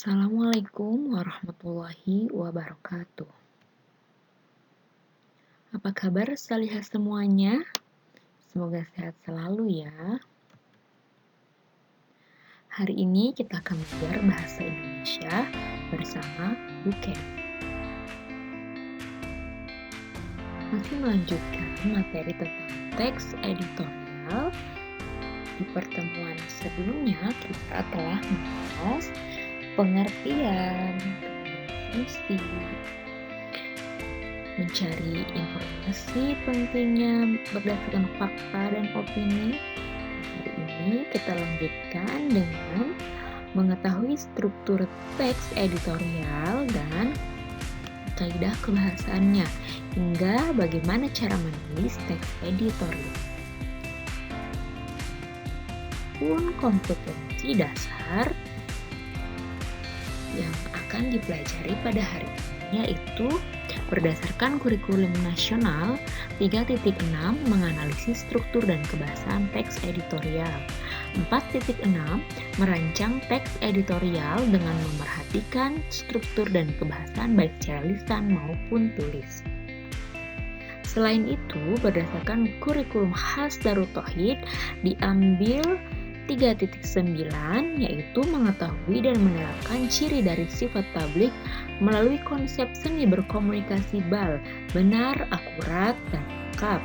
Assalamualaikum warahmatullahi wabarakatuh. Apa kabar salihah semuanya? Semoga sehat selalu ya. Hari ini kita akan belajar bahasa Indonesia bersama Buken. Masih melanjutkan materi tentang teks editorial. Di pertemuan sebelumnya kita telah membahas pengertian, fungsi, mencari informasi pentingnya berdasarkan fakta dan opini. Hari ini kita lanjutkan dengan mengetahui struktur teks editorial dan kaidah kebahasaannya, hingga bagaimana cara menulis teks editorial. Kompetensi dasar yang akan dipelajari pada hari ini yaitu berdasarkan kurikulum nasional 3.6 menganalisis struktur dan kebahasaan teks editorial. 4.6 merancang teks editorial dengan memerhatikan struktur dan kebahasaan baik secara lisan maupun tulis. Selain itu, berdasarkan kurikulum khas Darut Tauhid diambil 3.9 yaitu mengetahui dan menerapkan ciri dari sifat tablik melalui konsep seni berkomunikasi BAL, benar, akurat, dan lengkap.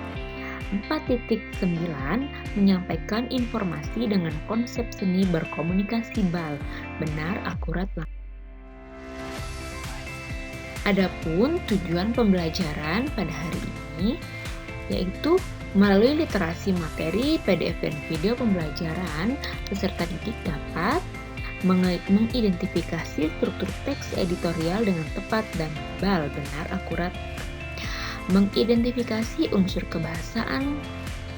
4.9 menyampaikan informasi dengan konsep seni berkomunikasi BAL, benar, akurat, lengkap. Adapun tujuan pembelajaran pada hari ini yaitu melalui literasi materi, PDF dan video pembelajaran, peserta didik dapat mengidentifikasi struktur teks editorial dengan tepat dan BAL, benar, akurat, mengidentifikasi unsur kebahasaan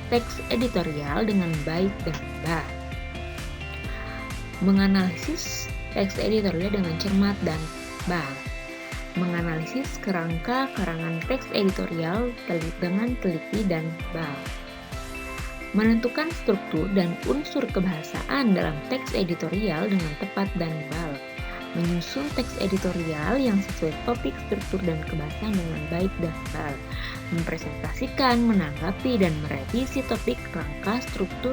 teks editorial dengan baik dan benar, menganalisis teks editorial dengan cermat dan BAL, menganalisis kerangka karangan teks editorial dengan teliti dan BAL, menentukan struktur dan unsur kebahasaan dalam teks editorial dengan tepat dan BAL, menyusun teks editorial yang sesuai topik, struktur, dan kebahasaan dengan baik dan BAL, mempresentasikan, menanggapi, dan merevisi topik, rangka, struktur,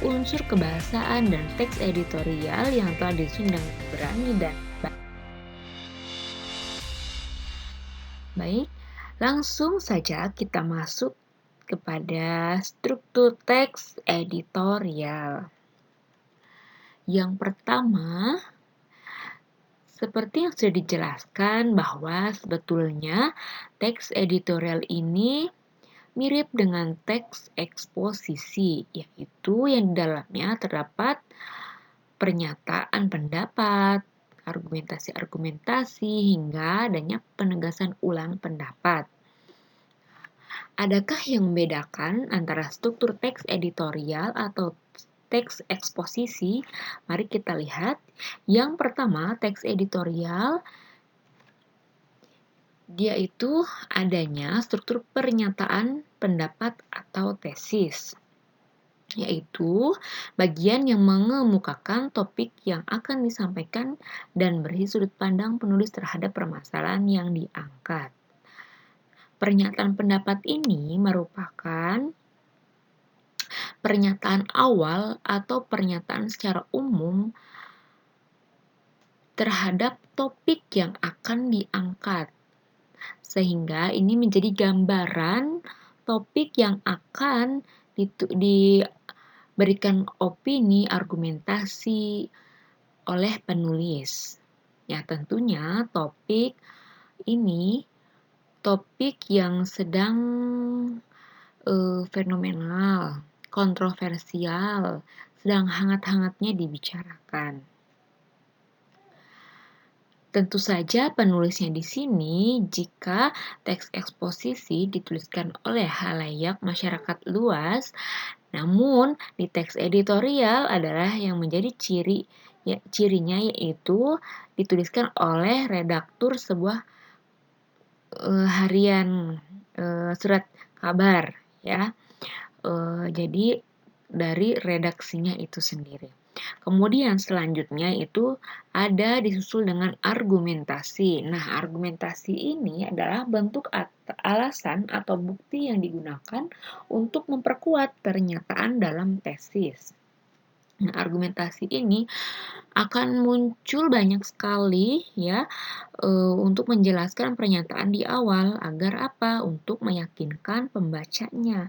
unsur kebahasaan, dan teks editorial yang telah disusun dengan berani dan BAL. Baik, langsung saja kita masuk kepada struktur teks editorial. Yang pertama, seperti yang sudah dijelaskan bahwa sebetulnya teks editorial ini mirip dengan teks eksposisi, yaitu yang di dalamnya terdapat pernyataan pendapat, argumentasi-argumentasi, hingga adanya penegasan ulang pendapat. Adakah yang membedakan antara struktur teks editorial atau teks eksposisi? Mari kita lihat. Yang pertama, teks editorial dia itu adanya struktur pernyataan pendapat atau tesis, yaitu bagian yang mengemukakan topik yang akan disampaikan dan berisi sudut pandang penulis terhadap permasalahan yang diangkat. Pernyataan pendapat ini merupakan pernyataan awal atau pernyataan secara umum terhadap topik yang akan diangkat, sehingga ini menjadi gambaran topik yang akan diberikan opini, argumentasi oleh penulis. Ya, tentunya topik ini topik yang sedang fenomenal, kontroversial, sedang hangat-hangatnya dibicarakan. Tentu saja penulisnya di sini jika teks eksposisi dituliskan oleh khalayak masyarakat luas, namun di teks editorial adalah yang menjadi cirinya yaitu dituliskan oleh redaktur sebuah harian, surat kabar ya. Jadi dari redaksinya itu sendiri. Kemudian selanjutnya itu ada disusul dengan argumentasi. Nah, argumentasi ini adalah bentuk alasan atau bukti yang digunakan untuk memperkuat pernyataan dalam tesis. Nah, argumentasi ini akan muncul banyak sekali ya untuk menjelaskan pernyataan di awal agar apa? Untuk meyakinkan pembacanya.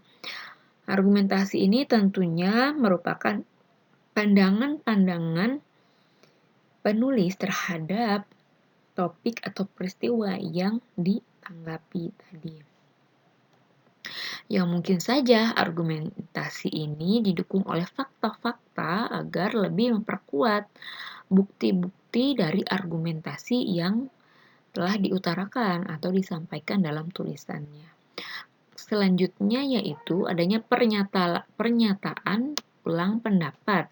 Argumentasi ini tentunya merupakan pandangan-pandangan penulis terhadap topik atau peristiwa yang ditanggapi tadi. Yang mungkin saja argumentasi ini didukung oleh fakta-fakta agar lebih memperkuat bukti-bukti dari argumentasi yang telah diutarakan atau disampaikan dalam tulisannya. Selanjutnya yaitu adanya pernyataan ulang pendapat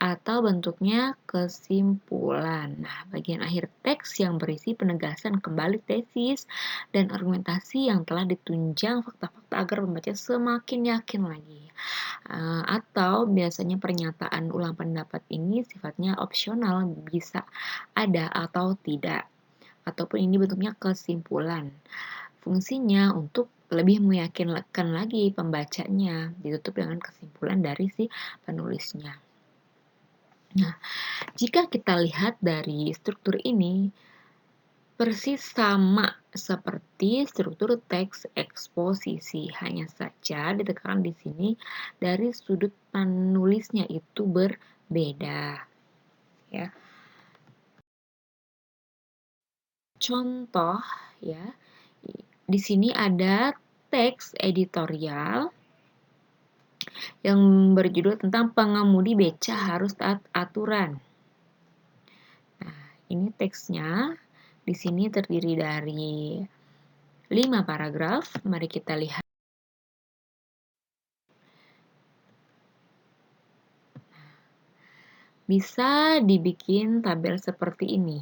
atau bentuknya kesimpulan. Nah, bagian akhir teks yang berisi penegasan kembali tesis dan argumentasi yang telah ditunjang fakta-fakta agar pembaca semakin yakin lagi. Atau biasanya pernyataan ulang pendapat ini sifatnya opsional, bisa ada atau tidak. Ataupun ini bentuknya kesimpulan. Fungsinya untuk lebih meyakinkan lagi pembacanya, ditutup dengan kesimpulan dari si penulisnya. Nah, jika kita lihat dari struktur ini, persis sama seperti struktur teks eksposisi, hanya saja ditekankan di sini dari sudut penulisnya itu berbeda. Ya. Contoh ya, di sini ada teks editorial yang berjudul tentang pengemudi beca harus taat aturan. Nah, ini teksnya di sini terdiri dari 5 paragraf. Mari kita lihat. Bisa dibikin tabel seperti ini.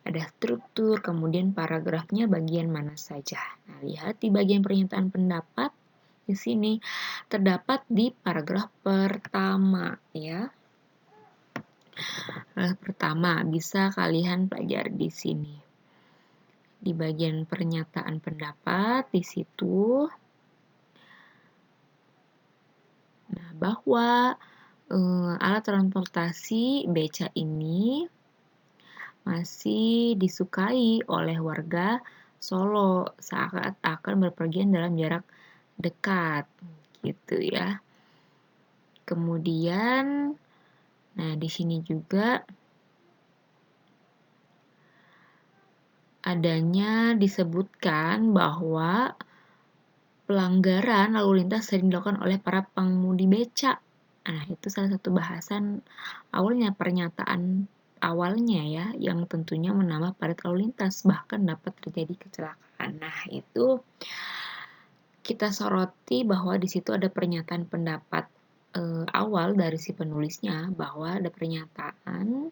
Ada struktur, kemudian paragrafnya bagian mana saja. Nah, lihat di bagian pernyataan pendapat di sini terdapat di paragraf pertama ya. Pertama, bisa kalian pelajari di sini. Di bagian pernyataan pendapat di situ. Nah, bahwa alat transportasi beca ini masih disukai oleh warga Solo saat akan berpergian dalam jarak dekat, gitu ya. Kemudian, nah di sini juga adanya disebutkan bahwa pelanggaran lalu lintas sering dilakukan oleh para pengemudi beca. Nah, itu salah satu bahasan awalnya, pernyataan awalnya ya, yang tentunya menambah padat lalu lintas, bahkan dapat terjadi kecelakaan. Nah, itu kita soroti bahwa di situ ada pernyataan pendapat awal dari si penulisnya, bahwa ada pernyataan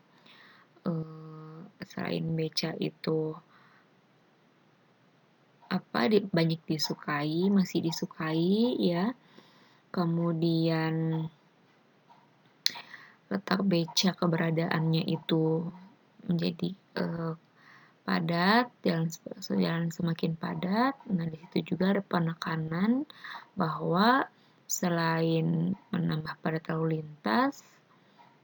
selain beca itu banyak disukai, masih disukai ya. Kemudian letak beca keberadaannya itu menjadi padat, jalan semakin padat. Nah, di situ juga ada penekanan bahwa selain menambah padat lalu lintas,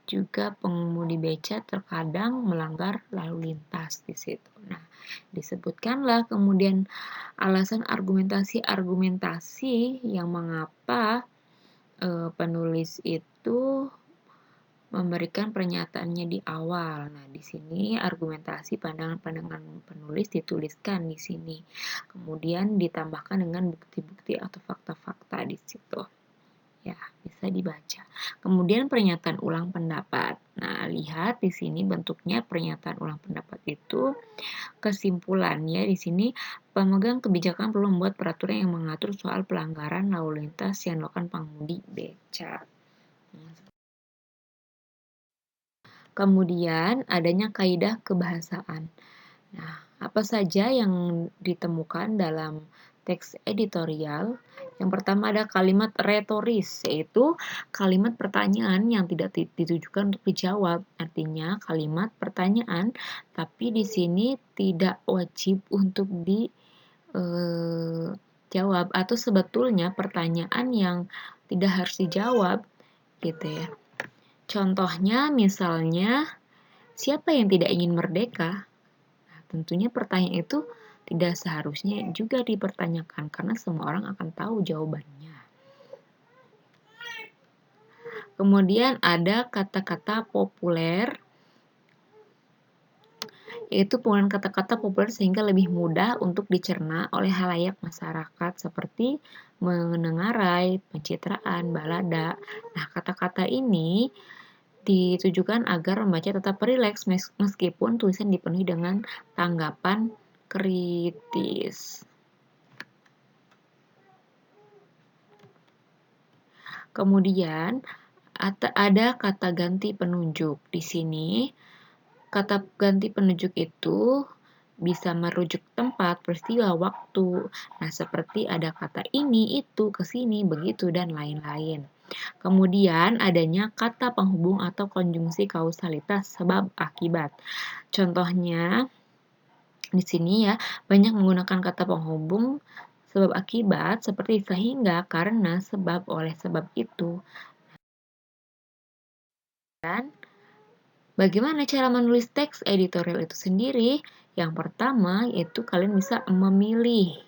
juga pengemudi beca terkadang melanggar lalu lintas di situ. Nah, disebutkanlah kemudian alasan argumentasi yang mengapa penulis itu memberikan pernyataannya di awal. Nah, di sini argumentasi pandangan-pandangan penulis dituliskan di sini. Kemudian ditambahkan dengan bukti-bukti atau fakta-fakta di situ. Ya, bisa dibaca. Kemudian pernyataan ulang pendapat. Nah, lihat di sini bentuknya pernyataan ulang pendapat itu kesimpulannya di sini pemegang kebijakan perlu membuat peraturan yang mengatur soal pelanggaran lalu lintas yang dilakukan pengemudi beca. Kemudian adanya kaidah kebahasaan. Nah, apa saja yang ditemukan dalam teks editorial Yang pertama ada kalimat retoris, yaitu kalimat pertanyaan yang tidak ditujukan untuk dijawab. Artinya kalimat pertanyaan, tapi di sini tidak wajib untuk dijawab atau sebetulnya pertanyaan yang tidak harus dijawab, gitu ya. Contohnya misalnya, siapa yang tidak ingin merdeka? Nah, tentunya pertanyaan itu tidak seharusnya juga dipertanyakan karena semua orang akan tahu jawabannya. Kemudian ada kata-kata populer, yaitu penggunaan kata-kata populer sehingga lebih mudah untuk dicerna oleh halayak masyarakat seperti menengarai, pencitraan, balada. Nah, kata-kata ini ditujukan agar membaca tetap rileks meskipun tulisan dipenuhi dengan tanggapan kritis. Kemudian ada kata ganti penunjuk. Di sini kata ganti penunjuk itu bisa merujuk tempat, peristiwa, waktu. Nah, seperti ada kata ini, itu, kesini, begitu, dan lain-lain. Kemudian adanya kata penghubung atau konjungsi kausalitas sebab akibat. Contohnya di sini ya banyak menggunakan kata penghubung sebab akibat seperti sehingga, karena, sebab, oleh sebab itu. Dan bagaimana cara menulis teks editorial itu sendiri? Yang pertama yaitu kalian bisa memilih.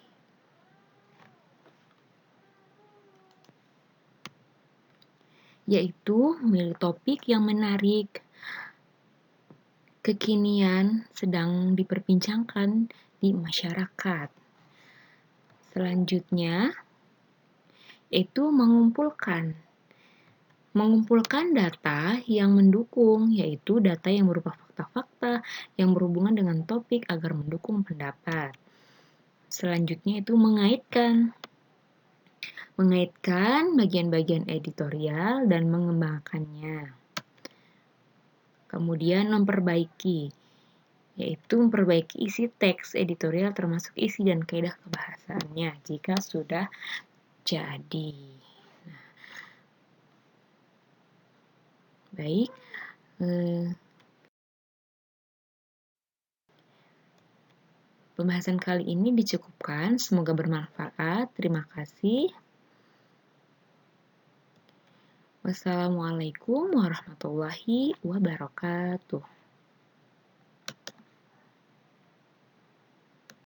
Yaitu memilih topik yang menarik, kekinian, sedang diperbincangkan di masyarakat. Selanjutnya, yaitu mengumpulkan data yang mendukung, yaitu data yang berupa fakta-fakta yang berhubungan dengan topik agar mendukung pendapat. Selanjutnya itu mengaitkan bagian-bagian editorial dan mengembangkannya. Kemudian memperbaiki, yaitu memperbaiki isi teks editorial termasuk isi dan kaidah kebahasaannya jika sudah jadi. Nah, baik, pembahasan kali ini dicukupkan. Semoga bermanfaat. Terima kasih. Wassalamualaikum warahmatullahi wabarakatuh.